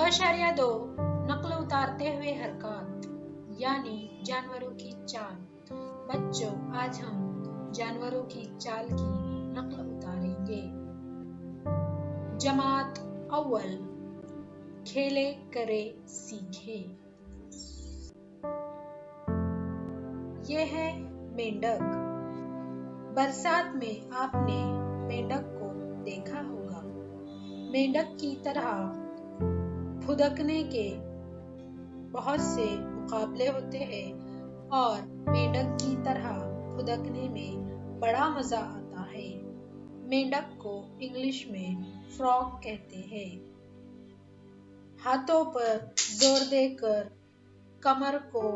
6.2 नकल उतारते हुए हरकत यानी जानवरों की चाल। बच्चों, आज हम जानवरों की चाल की नकल उतारेंगे। जमात अव्वल, खेले करे सीखे। ये है मेंढक। बरसात में आपने मेंढक को देखा होगा। मेंढक की तरह फुदकने के बहुत से मुकाबले होते हैं और मेंढक की तरह फुदकने में बड़ा मजा आता है। मेंढक को इंग्लिश में फ्रॉग कहते हैं। हाथों पर जोर देकर कमर को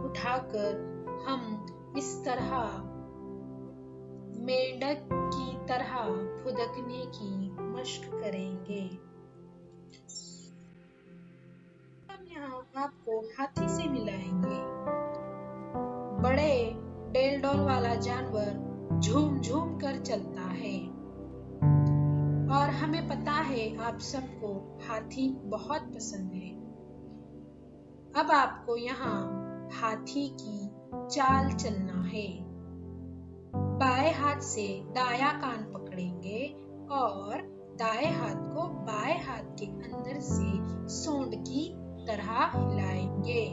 उठाकर हम इस तरह मेंढक की तरह फुदकने की मशक करेंगे। हम यहाँ आपको हाथी से मिलाएंगे। बड़े डेल डोल वाला जानवर झूम झूम कर चलता है और हमें पता है आप सबको हाथी बहुत पसंद है। अब आपको यहाँ हाथी की चाल चलना है। बाएं हाथ से दायां कान पकड़ेंगे और दाएं हाथ को बाएं हाथ के अंदर से सोंड की तरह हिलाएंगे।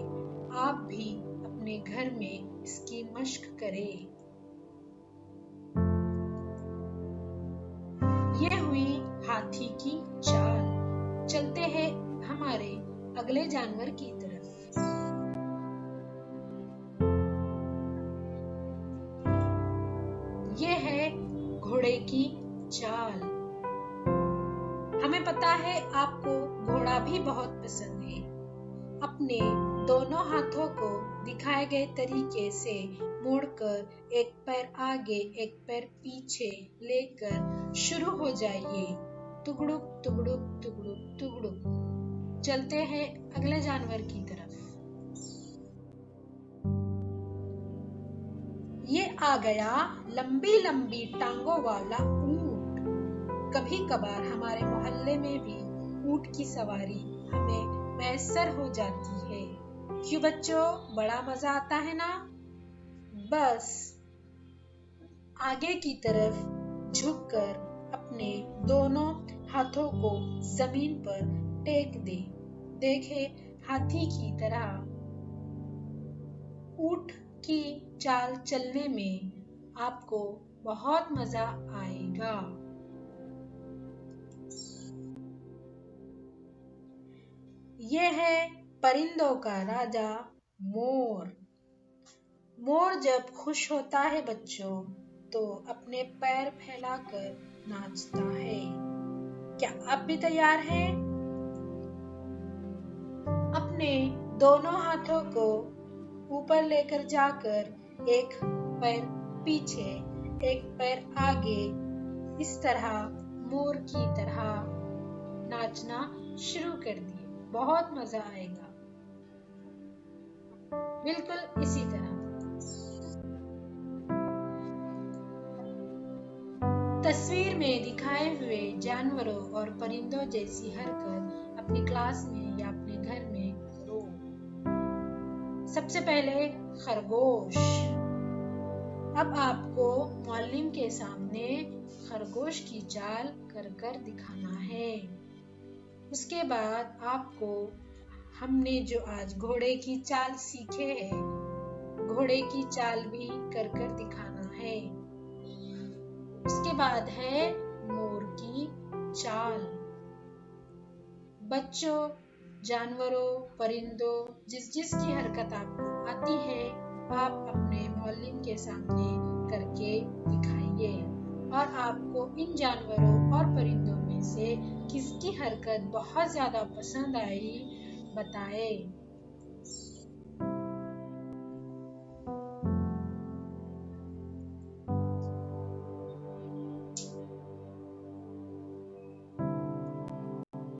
आप भी अपने घर में इसकी मशक करें। ये हुई हाथी की चाल। चलते हैं हमारे अगले जानवर की तरफ। ये है घोड़े की चाल। हमें पता है आपको घोड़ा भी बहुत पसंद है। अपने दोनों हाथों को दिखाए गए तरीके से मोड़कर एक पैर आगे एक पैर पीछे लेकर शुरू हो जाइए। टुगड़ुक टुगड़ुक टुगड़ुक टुगड़ुक। चलते हैं अगले जानवर की तरफ। ये आ गया लंबी लंबी टांगों वाला ऊंट। कभी कभार हमारे मोहल्ले में भी ऊंट की सवारी हमें मैसर हो जाती है। क्यों बच्चों, बड़ा मजा आता है ना? बस आगे की तरफ झुककर अपने दोनों हाथों को जमीन पर टेक दे। देखे हाथी की तरह ऊंट की चाल चलने में आपको बहुत मजा आएगा। ये है परिंदों का राजा मोर। मोर जब खुश होता है बच्चों तो अपने पैर फैलाकर नाचता है। क्या आप भी तैयार हैं? अपने दोनों हाथों को ऊपर लेकर जाकर एक पैर पीछे एक पैर आगे इस तरह मोर की तरह नाचना शुरू कर दिए। बहुत मजा आएगा। बिल्कुल इसी तरह। तस्वीर में दिखाए हुए जानवरों और परिंदों जैसी हरकत अपनी क्लास में या अपने घर में करो। सबसे पहले खरगोश। अब आपको मौलिम के सामने खरगोश की चाल कर कर दिखाना है। उसके बाद आपको हमने जो आज घोड़े की चाल सीखे हैं, घोड़े की चाल भी कर कर दिखाना है। उसके बाद है मोर की चाल। बच्चों, जानवरों, परिंदों जिस की हरकत आपको आती है आप अपने मौलिम के सामने करके दिखाइए और आपको इन जानवरों और परिंदों में से किसकी हरकत बहुत ज्यादा पसंद आई बताएं।